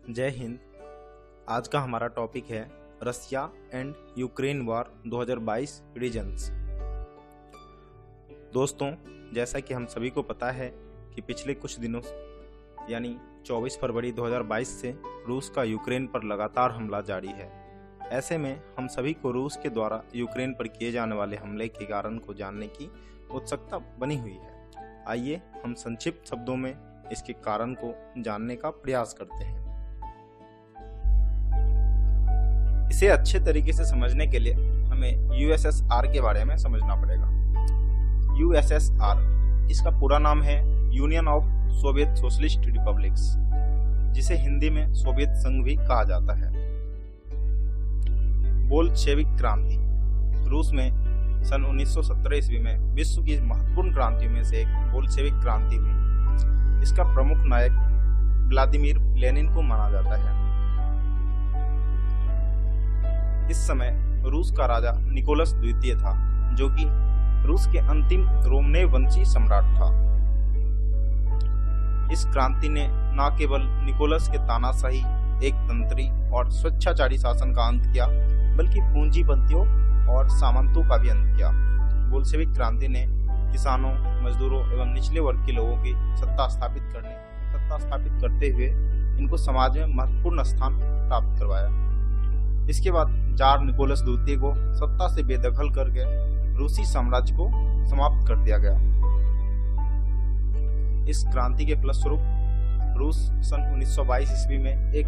जय हिंद। आज का हमारा टॉपिक है Russia and Ukraine war 2022 reasons. दोस्तों, जैसा कि हम सभी को पता है कि पिछले कुछ दिनों यानी 24 फरवरी 2022 से रूस का यूक्रेन पर लगातार हमला जारी है। ऐसे में हम सभी को रूस के द्वारा यूक्रेन पर किए जाने वाले हमले के कारण को जानने की उत्सुकता बनी हुई है। आइए हम संक्षिप्त शब्दों में इसके कारण को जानने का प्रयास करते हैं। इसे अच्छे तरीके से समझने के लिए हमें यूएसएसआर के बारे में समझना पड़ेगा। यूएसएसआर इसका पूरा नाम है union of Soviet socialist republics, जिसे हिंदी में सोवियत संघ भी कहा जाता है। बोल्शेविक क्रांति रूस में सन 1917 ईस्वी में विश्व की महत्वपूर्ण क्रांतियों में से एक बोल्शेविक क्रांति हुई। इसका प्रमुख नायक व्लादिमीर लेनिन को माना जाता है। इस समय रूस का राजा निकोलस द्वितीय था, जो कि रूस के अंतिम रोमनेव वंशी सम्राट था। इस क्रांति ने न केवल निकोलस के तानाशाही, एकतंत्री और स्वेच्छाचारी शासन का अंत किया, बल्कि पूंजीपतियों और सामंतों का भी अंत किया। बोल्शेविक क्रांति ने किसानों, मजदूरों एवं निचले वर्ग के लोगों की सत्ता स्थापित करते हुए इनको समाज में महत्वपूर्ण स्थान प्राप्त करवाया। इसके बाद जार निकोलस द्वितीय को सत्ता से बेदखल करके रूसी साम्राज्य को समाप्त कर दिया गया। इस क्रांति के फलस्वरूप रूस सन 1922 ईस्वी में एक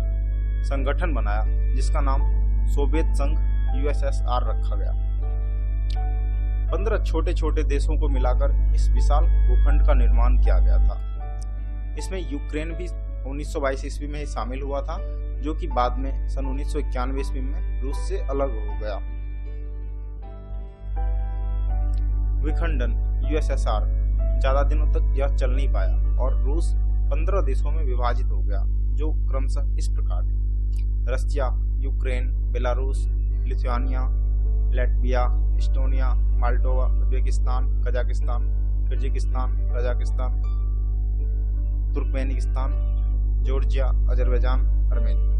संगठन बनाया, जिसका नाम सोवियत संघ यूएसएसआर रखा गया। 15 छोटे छोटे देशों को मिलाकर इस विशाल भूखंड का निर्माण किया गया था। इसमें यूक्रेन भी 1922 ईस्वी में ही शामिल हुआ था, जो कि बाद में सन 1991 ईस्वी में रूस से अलग हो गया। विखंडन यूएसएसआर ज्यादा दिनों तक यह चल नहीं पाया और रूस 15 देशों में विभाजित हो गया, जो क्रमशः इस प्रकार है: Russia, Ukraine, Belarus, Lithuania, Latvia, Estonia, Moldova, Uzbekistan, Kazakhstan, Kyrgyzstan, Tajikistan, Turkmenistan, Georgia, Azerbaijan, Armenia.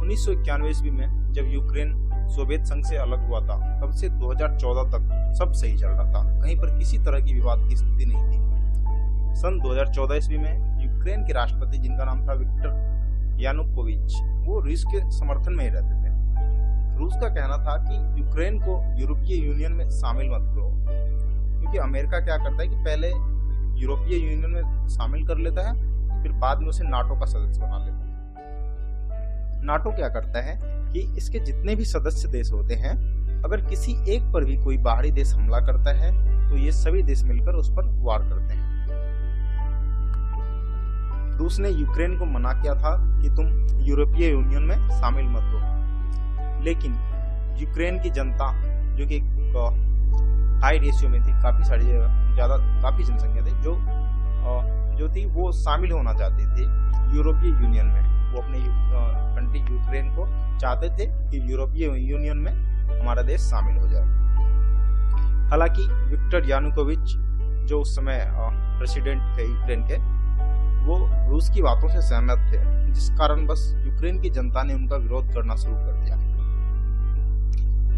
1991 ईस्वी में जब यूक्रेन सोवियत संघ से अलग हुआ था, तब से 2014 तक सब सही चल रहा था। कहीं पर किसी तरह की विवाद की स्थिति नहीं थी। सन 2014 ईस्वी में यूक्रेन के राष्ट्रपति, जिनका नाम था विक्टर यानुकोविच, वो रूस के समर्थन में ही रहते थे। रूस का कहना था कि यूक्रेन को यूरोपीय यूनियन में शामिल मत करो, क्योंकि अमेरिका क्या करता है कि पहले यूरोपीय यूनियन में शामिल कर लेता है, फिर बाद में उसे नाटो का सदस्य बना लेता है। नाटो क्या करता है कि इसके जितने भी सदस्य देश होते हैं, अगर किसी एक पर भी कोई बाहरी देश हमला करता है तो ये सभी देश मिलकर उस पर वार करते हैं। रूस ने यूक्रेन को मना किया था कि तुम यूरोपीय यूनियन में शामिल मत हो, लेकिन यूक्रेन की जनता, जो कि हाई रेशियो में थी, काफी जनसंख्या थी, जो थी वो शामिल होना चाहती थी यूरोपीय यूनियन में। वो अपने कंट्री यूक्रेन को चाहते थे कि यूरोपीय यूनियन में हमारा देश शामिल हो जाए। हालांकि विक्टर यानुकोविच, जो उस समय प्रेसिडेंट थे यूक्रेन के, वो रूस की बातों से सहमत थे, जिस कारण बस यूक्रेन की जनता ने उनका विरोध करना शुरू कर दिया।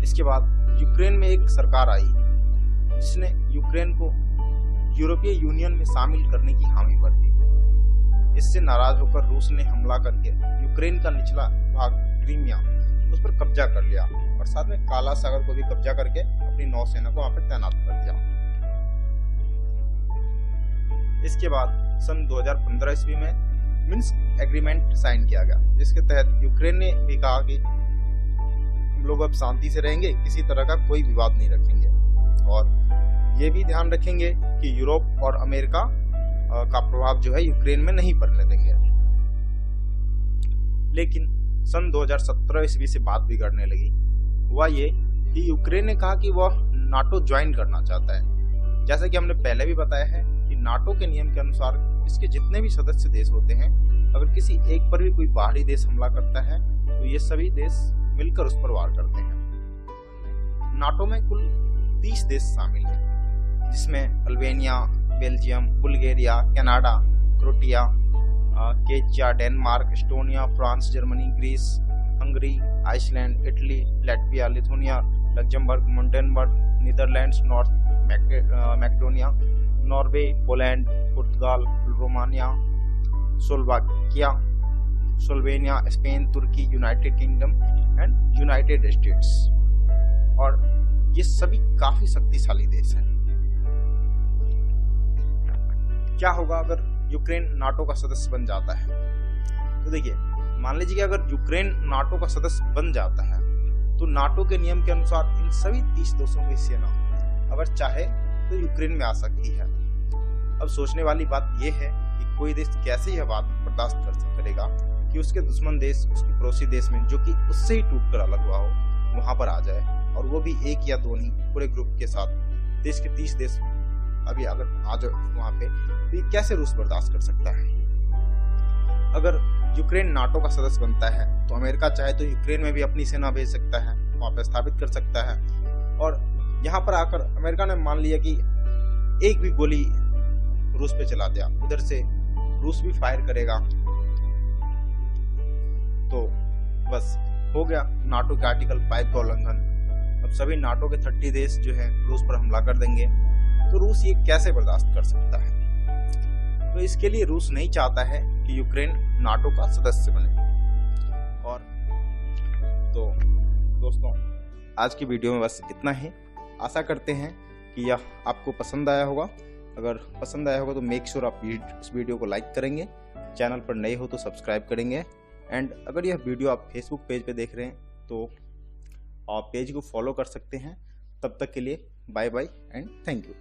इसके बाद यूक्रेन में एक सरकार आई, जिसने यूक्रेन को यूरोपीय यूनियन में शामिल करने की हामी भर दी। इससे नाराज होकर रूस ने हमला करके यूक्रेन का निचला भाग क्रीमिया उस पर कब्जा कर लिया और साथ में काला सागर को भी कब्जा करके अपनी नौसेना को वहां पर तैनात कर दिया। इसके बाद सन 2015 ईस्वी में मिन्स्क एग्रीमेंट साइन किया गया, जिसके तहत यूक्रेन ने भी कहा कि हम लोग अब शांति से रहेंगे, किसी तरह का कोई विवाद नहीं रखेंगे और ये भी ध्यान रखेंगे कि यूरोप और अमेरिका का प्रभाव जो है यूक्रेन में नहीं पड़ने देंगे। लेकिन सन 2017 ईस्वी से बात बिगड़ने लगी। हुआ ये कि यूक्रेन ने कहा कि वह नाटो ज्वाइन करना चाहता है। जैसा कि हमने पहले भी बताया है कि नाटो के नियम के अनुसार इसके जितने भी सदस्य देश होते हैं, अगर किसी एक पर भी कोई बाहरी देश हमला करता है तो ये सभी देश मिलकर उस पर वार करते हैं। नाटो में कुल 30 देश शामिल हैं, जिसमें Albania, Belgium, Bulgaria, Canada, Croatia, Czechia, Denmark, Estonia, France, Germany, Greece, Hungary, Iceland, Italy, Latvia, Lithuania, Luxembourg, Montenegro, Netherlands, North Macedonia, Norway, Poland, पुर्तगाल, रोमानिया, स्लोवाकिया, स्लोवेनिया, स्पेन, तुर्की, United Kingdom and United States. और ये सभी काफी शक्तिशाली देश हैं। क्या होगा अगर यूक्रेन नाटो का सदस्य बन जाता है? तो देखिए, मान लीजिए कि अगर यूक्रेन नाटो का सदस्य बन जाता है तो नाटो के नियम के अनुसार इन सभी 30 देशों की सेना अगर चाहे तो यूक्रेन में आ सकती है। अब सोचने वाली बात यह है कि कोई देश कैसे यह बात बर्दाश्त करेगा कि उसके दुश्मन देश, उसके पड़ोसी देश में जो कि उससे ही टूटकर अलग हुआ हो, वहां पर आ जाए, और वो भी एक या दो नहीं, पूरे ग्रुप के साथ। देश के 30 देश अभी अगर आ जाए वहां पे, तो ये कैसे रूस बर्दाश्त कर सकता है? अगर यूक्रेन नाटो का सदस्य बनता है तो अमेरिका चाहे तो यूक्रेन में भी अपनी सेना भेज सकता है, वहां पे स्थापित कर सकता है, और यहाँ पर आकर अमेरिका ने मान लिया कि एक भी गोली रूस पे चला दिया, उधर से रूस भी फायर करेगा, तो बस हो गया नाटो के आर्टिकल 5 का उल्लंघन। अब सभी नाटो के 30 देश जो है रूस पर हमला कर देंगे, तो रूस ये कैसे बर्दाश्त कर सकता है? तो इसके लिए रूस नहीं चाहता है कि यूक्रेन नाटो का सदस्य बने। और तो दोस्तों, आज की वीडियो में बस इतना ही। आशा करते हैं कि यह आपको पसंद आया होगा। अगर पसंद आया होगा तो मेक श्योर आप इस वीडियो को लाइक करेंगे, चैनल पर नए हो तो सब्सक्राइब करेंगे, एंड अगर यह वीडियो आप फेसबुक पेज पे देख रहे हैं तो आप पेज को फॉलो कर सकते हैं। तब तक के लिए bye bye and thank you.